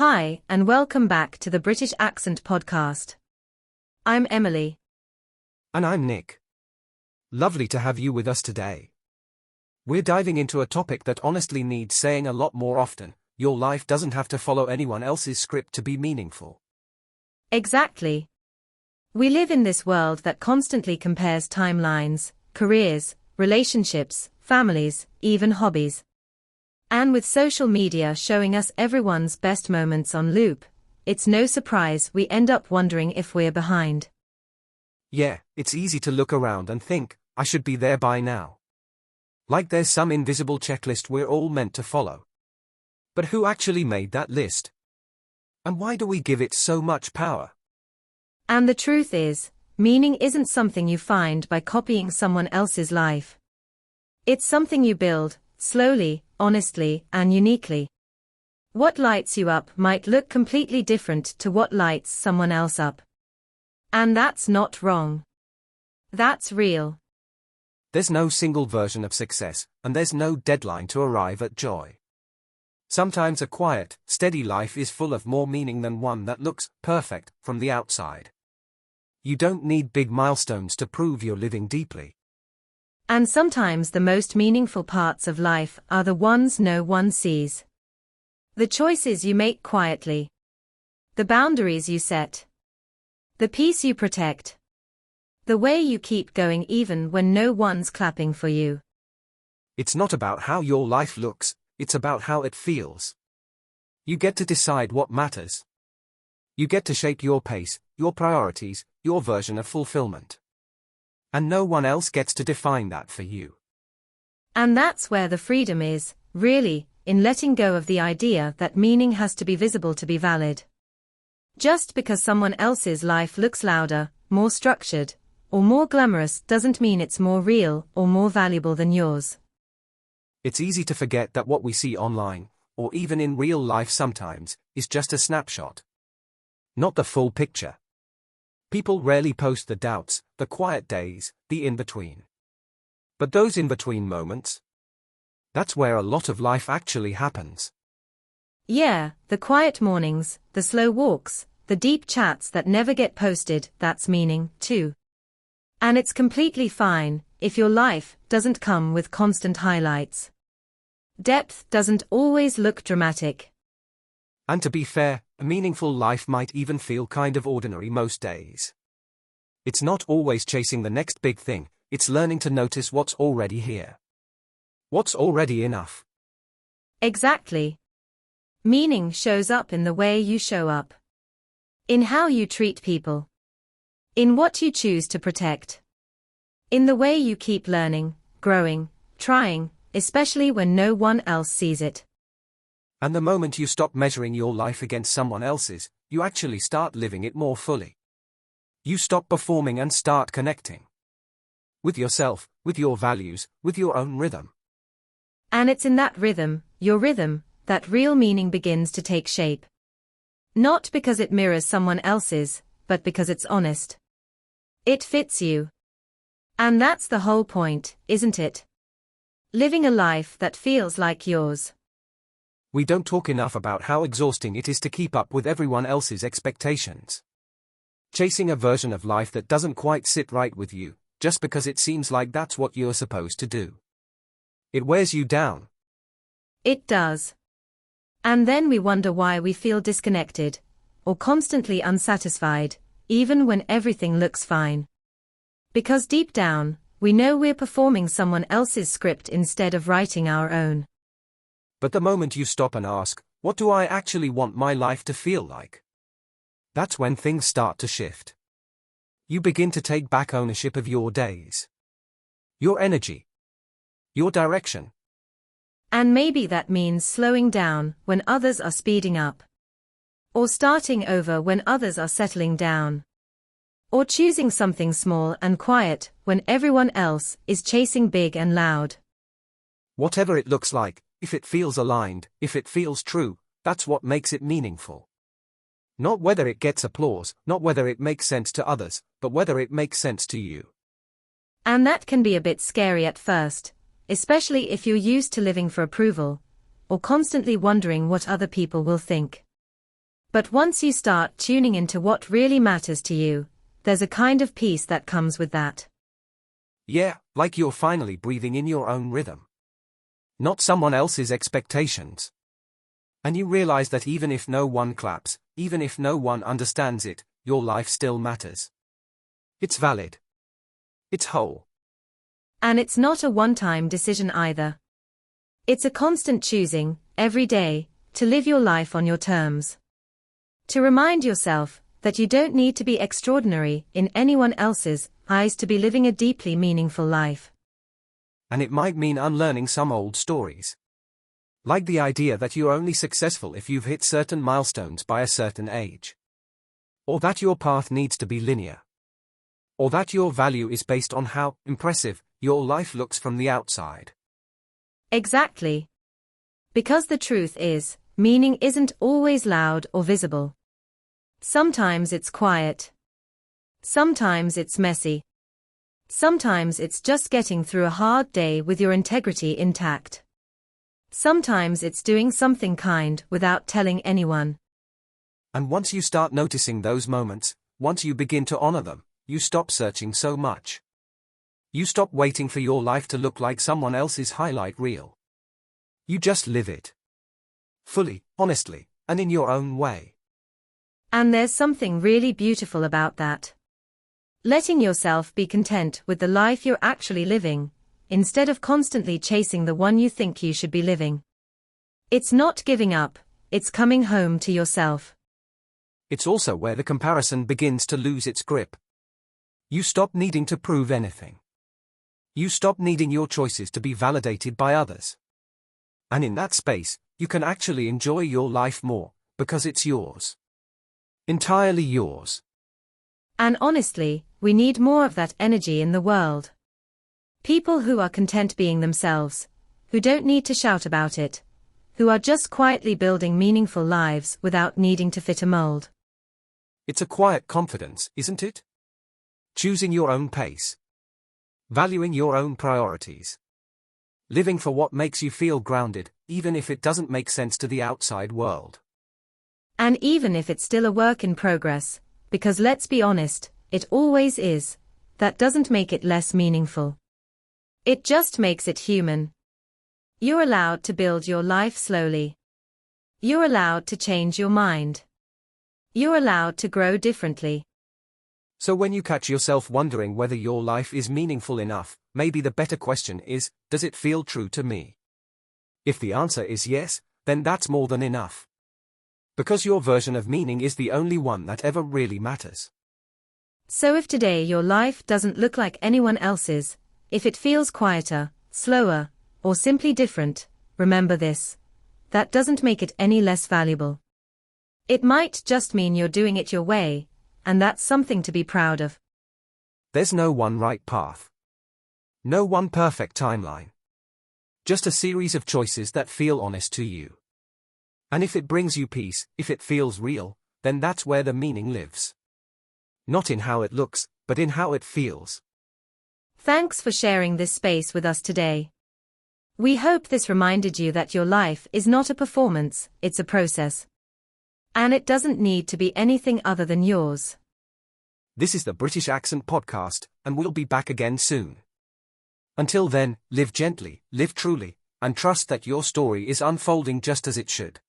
Hi, and welcome back to the British Accent Podcast. I'm Emily. And I'm Nick. Lovely to have you with us today. We're diving into a topic that honestly needs saying a lot more often. Your life doesn't have to follow anyone else's script to be meaningful. Exactly. We live in this world that constantly compares timelines, careers, relationships, families, even hobbies. And with social media showing us everyone's best moments on loop, it's no surprise we end up wondering if we're behind. Yeah, it's easy to look around and think, I should be there by now. Like there's some invisible checklist we're all meant to follow. But who actually made that list? And why do we give it so much power? And the truth is, meaning isn't something you find by copying someone else's life. It's something you build, slowly, honestly, and uniquely. What lights you up might look completely different to what lights someone else up. And that's not wrong. That's real. There's no single version of success, and there's no deadline to arrive at joy. Sometimes a quiet, steady life is full of more meaning than one that looks perfect from the outside. You don't need big milestones to prove you're living deeply. And sometimes the most meaningful parts of life are the ones no one sees. The choices you make quietly. The boundaries you set. The peace you protect. The way you keep going even when no one's clapping for you. It's not about how your life looks, it's about how it feels. You get to decide what matters. You get to shape your pace, your priorities, your version of fulfillment. And no one else gets to define that for you. And that's where the freedom is, really, in letting go of the idea that meaning has to be visible to be valid. Just because someone else's life looks louder, more structured, or more glamorous doesn't mean it's more real or more valuable than yours. It's easy to forget that what we see online, or even in real life sometimes, is just a snapshot. Not the full picture. People rarely post the doubts, the quiet days, the in-between. But those in-between moments? That's where a lot of life actually happens. Yeah, the quiet mornings, the slow walks, the deep chats that never get posted, that's meaning, too. And it's completely fine if your life doesn't come with constant highlights. Depth doesn't always look dramatic. And to be fair, a meaningful life might even feel kind of ordinary most days. It's not always chasing the next big thing, it's learning to notice what's already here. What's already enough. Exactly. Meaning shows up in the way you show up. In how you treat people. In what you choose to protect. In the way you keep learning, growing, trying, especially when no one else sees it. And the moment you stop measuring your life against someone else's, you actually start living it more fully. You stop performing and start connecting. With yourself, with your values, with your own rhythm. And it's in that rhythm, your rhythm, that real meaning begins to take shape. Not because it mirrors someone else's, but because it's honest. It fits you. And that's the whole point, isn't it? Living a life that feels like yours. We don't talk enough about how exhausting it is to keep up with everyone else's expectations. Chasing a version of life that doesn't quite sit right with you, just because it seems like that's what you're supposed to do. It wears you down. It does. And then we wonder why we feel disconnected, or constantly unsatisfied, even when everything looks fine. Because deep down, we know we're performing someone else's script instead of writing our own. But the moment you stop and ask, what do I actually want my life to feel like? That's when things start to shift. You begin to take back ownership of your days. Your energy. Your direction. And maybe that means slowing down when others are speeding up. Or starting over when others are settling down. Or choosing something small and quiet when everyone else is chasing big and loud. Whatever it looks like, if it feels aligned, if it feels true, that's what makes it meaningful. Not whether it gets applause, not whether it makes sense to others, but whether it makes sense to you. And that can be a bit scary at first, especially if you're used to living for approval, or constantly wondering what other people will think. But once you start tuning into what really matters to you, there's a kind of peace that comes with that. Yeah, like you're finally breathing in your own rhythm. Not someone else's expectations. And you realize that even if no one claps, even if no one understands it, your life still matters. It's valid. It's whole. And it's not a one-time decision either. It's a constant choosing, every day, to live your life on your terms. To remind yourself that you don't need to be extraordinary in anyone else's eyes to be living a deeply meaningful life. And it might mean unlearning some old stories. Like the idea that you're only successful if you've hit certain milestones by a certain age. Or that your path needs to be linear. Or that your value is based on how impressive your life looks from the outside. Exactly. Because the truth is, meaning isn't always loud or visible. Sometimes it's quiet. Sometimes it's messy. Sometimes it's just getting through a hard day with your integrity intact. Sometimes it's doing something kind without telling anyone. And once you start noticing those moments, once you begin to honor them, you stop searching so much. You stop waiting for your life to look like someone else's highlight reel. You just live it. Fully, honestly, and in your own way. And there's something really beautiful about that. Letting yourself be content with the life you're actually living, instead of constantly chasing the one you think you should be living. It's not giving up, it's coming home to yourself. It's also where the comparison begins to lose its grip. You stop needing to prove anything. You stop needing your choices to be validated by others. And in that space, you can actually enjoy your life more, because it's yours. Entirely yours. And honestly, we need more of that energy in the world. People who are content being themselves, who don't need to shout about it, who are just quietly building meaningful lives without needing to fit a mold. It's a quiet confidence, isn't it? Choosing your own pace. Valuing your own priorities. Living for what makes you feel grounded, even if it doesn't make sense to the outside world. And even if it's still a work in progress, because let's be honest, it always is, that doesn't make it less meaningful. It just makes it human. You're allowed to build your life slowly. You're allowed to change your mind. You're allowed to grow differently. So when you catch yourself wondering whether your life is meaningful enough, maybe the better question is, does it feel true to me? If the answer is yes, then that's more than enough. Because your version of meaning is the only one that ever really matters. So if today your life doesn't look like anyone else's, if it feels quieter, slower, or simply different, remember this. That doesn't make it any less valuable. It might just mean you're doing it your way, and that's something to be proud of. There's no one right path. No one perfect timeline. Just a series of choices that feel honest to you. And if it brings you peace, if it feels real, then that's where the meaning lives. Not in how it looks, but in how it feels. Thanks for sharing this space with us today. We hope this reminded you that your life is not a performance, it's a process. And it doesn't need to be anything other than yours. This is the British Accent Podcast, and we'll be back again soon. Until then, live gently, live truly, and trust that your story is unfolding just as it should.